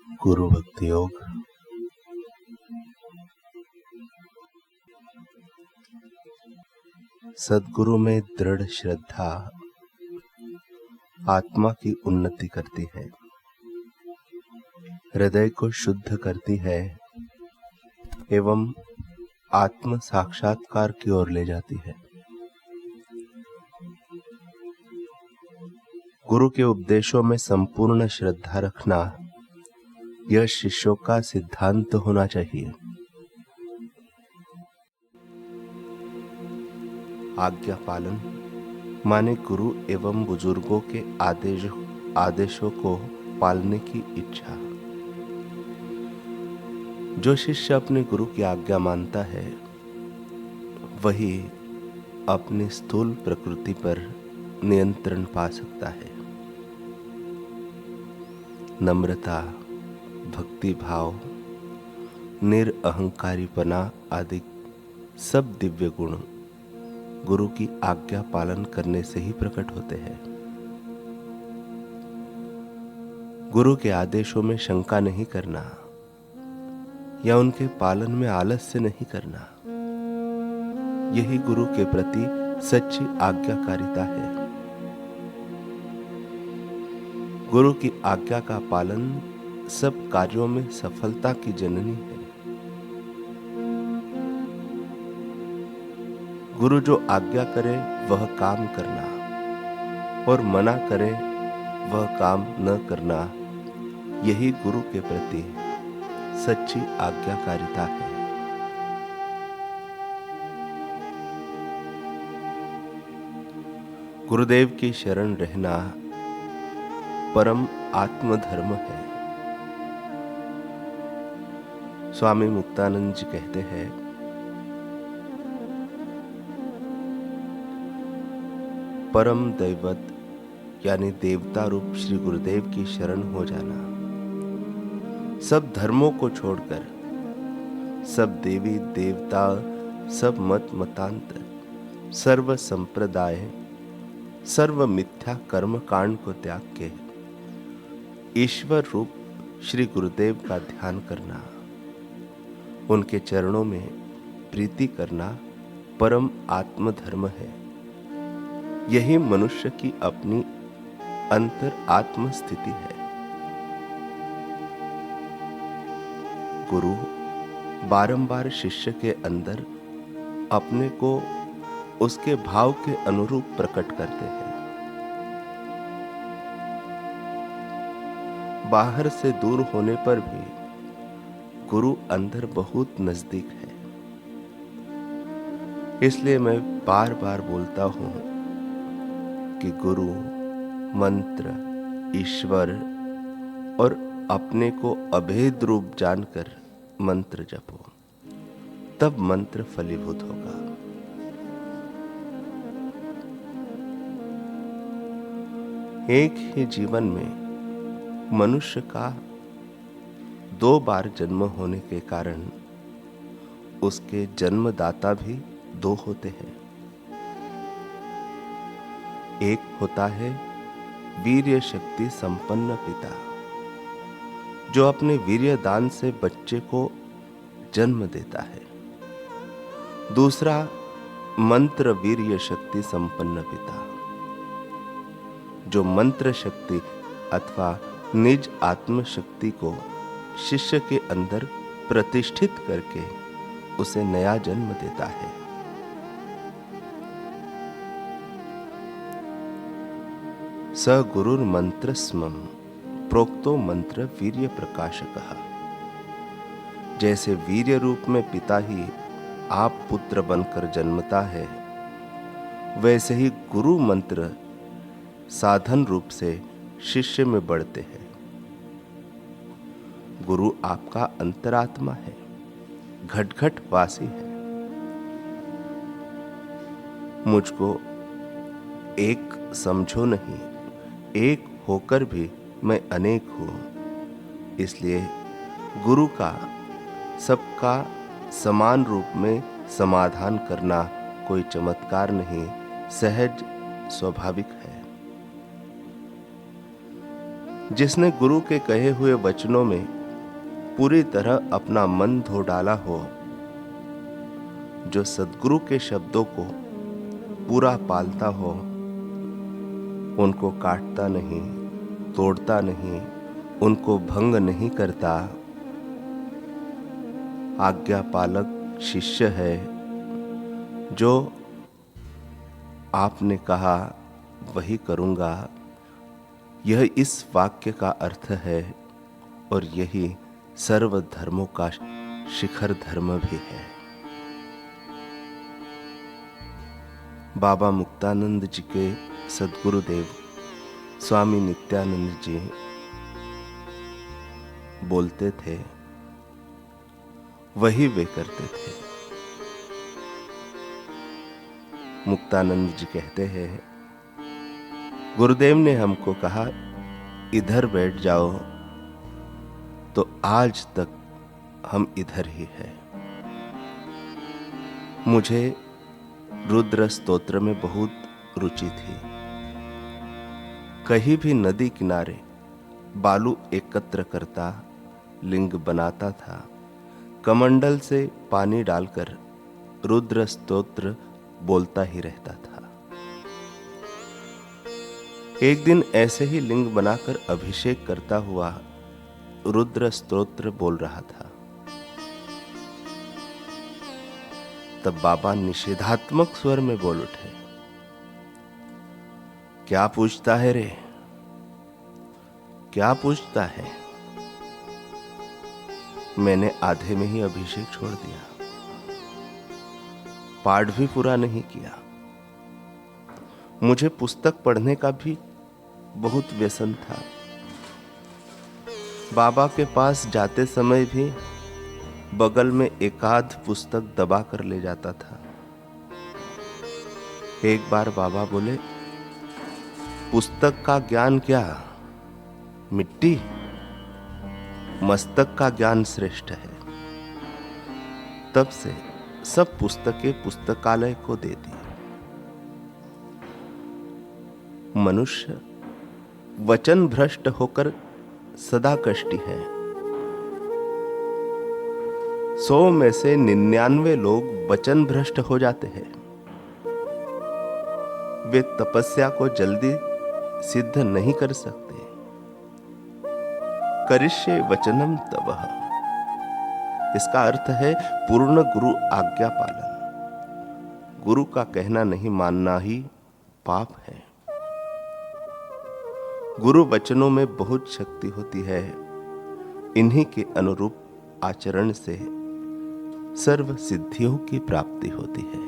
गुरु भक्ति योग। सद्गुरु में दृढ़ श्रद्धा आत्मा की उन्नति करती है, हृदय को शुद्ध करती है एवं आत्म साक्षात्कार की ओर ले जाती है। गुरु के उपदेशों में संपूर्ण श्रद्धा रखना यह शिष्यों का सिद्धांत होना चाहिए। आज्ञा पालन माने गुरु एवं बुजुर्गों के आदेशों को पालने की इच्छा। जो शिष्य अपने गुरु की आज्ञा मानता है वही अपनी स्थूल प्रकृति पर नियंत्रण पा सकता है। नम्रता, भक्ति भाव, निरअहंकारीपना आदि सब दिव्य गुण गुरु की आज्ञा पालन करने से ही प्रकट होते हैं। गुरु के आदेशों में शंका नहीं करना या उनके पालन में आलस्य नहीं करना, यही गुरु के प्रति सच्ची आज्ञाकारिता है। गुरु की आज्ञा का पालन सब कार्यों में सफलता की जननी है। गुरु जो आज्ञा करे वह काम करना और मना करे वह काम न करना, यही गुरु के प्रति सच्ची आज्ञाकारिता है। गुरुदेव की शरण रहना परम आत्मधर्म है। स्वामी मुक्तानंद जी कहते हैं, परम दैवत यानी देवता रूप श्री गुरुदेव की शरण हो जाना, सब धर्मों को छोड़कर, सब देवी देवता, सब मत मतांतर, सर्व संप्रदाय, सर्व मिथ्या कर्म कांड को त्याग के ईश्वर रूप श्री गुरुदेव का ध्यान करना, उनके चरणों में प्रीति करना परम आत्मधर्म है। यही मनुष्य की अपनी अंतर आत्म स्थिति है। गुरु बारंबार शिष्य के अंदर अपने को उसके भाव के अनुरूप प्रकट करते हैं। बाहर से दूर होने पर भी गुरु अंदर बहुत नजदीक है। इसलिए मैं बार बार बोलता हूं कि गुरु, मंत्र, ईश्वर और अपने को अभेद रूप जानकर मंत्र जपो, तब मंत्र फलीभूत होगा। एक ही जीवन में मनुष्य का 2 बार जन्म होने के कारण उसके जन्मदाता भी 2 होते हैं। एक होता है वीर्य शक्ति संपन्न पिता, जो अपने वीर्य दान से बच्चे को जन्म देता है। दूसरा मंत्र वीर्य शक्ति संपन्न पिता, जो मंत्र शक्ति अथवा निज आत्म शक्ति को शिष्य के अंदर प्रतिष्ठित करके उसे नया जन्म देता है। स गुरुर मंत्रस्मम प्रोक्तो मंत्र वीर्य प्रकाशकः। जैसे वीर्य रूप में पिता ही आप पुत्र बनकर जन्मता है, वैसे ही गुरु मंत्र साधन रूप से शिष्य में बढ़ते हैं। गुरु आपका अंतरात्मा है, घट घट वासी है। मुझको एक समझो नहीं, एक होकर भी मैं अनेक हूं। इसलिए गुरु का सबका समान रूप में समाधान करना कोई चमत्कार नहीं, सहज स्वाभाविक है। जिसने गुरु के कहे हुए वचनों में पूरी तरह अपना मन धो डाला हो, जो सद्गुरु के शब्दों को पूरा पालता हो, उनको काटता नहीं, तोड़ता नहीं, उनको भंग नहीं करता, आज्ञा पालक शिष्य है, जो आपने कहा वही करूंगा, यह इस वाक्य का अर्थ है और यही सर्व धर्मों का शिखर धर्म भी है। बाबा मुक्तानंद जी के सद्गुरुदेव स्वामी नित्यानंद जी बोलते थे, वही वे करते थे। मुक्तानंद जी कहते हैं, गुरुदेव ने हमको कहा इधर बैठ जाओ, तो आज तक हम इधर ही हैं। मुझे रुद्र स्तोत्र में बहुत रुचि थी। कहीं भी नदी किनारे बालू एकत्र करता, लिंग बनाता था, कमंडल से पानी डालकर रुद्र स्तोत्र बोलता ही रहता था। एक दिन ऐसे ही लिंग बनाकर अभिषेक करता हुआ रुद्र स्तोत्र बोल रहा था। तब बाबा निषेधात्मक स्वर में बोल उठे, क्या पूछता है रे, क्या पूछता है? मैंने आधे में ही अभिषेक छोड़ दिया, पाठ भी पूरा नहीं किया। मुझे पुस्तक पढ़ने का भी बहुत व्यसन था। बाबा के पास जाते समय भी बगल में एकाध पुस्तक दबा कर ले जाता था। एक बार बाबा बोले, पुस्तक का ज्ञान क्या, मिट्टी, मस्तक का ज्ञान श्रेष्ठ है। तब से सब पुस्तकें पुस्तकालय को दे दी। मनुष्य वचन भ्रष्ट होकर सदा कष्टी है। 100 में से 99 लोग वचन भ्रष्ट हो जाते हैं। वे तपस्या को जल्दी सिद्ध नहीं कर सकते। करिष्ये वचनम तवः, इसका अर्थ है पूर्ण गुरु आज्ञा पालन। गुरु का कहना नहीं मानना ही पाप है। गुरु वचनों में बहुत शक्ति होती है। इन्हीं के अनुरूप आचरण से सर्व सिद्धियों की प्राप्ति होती है।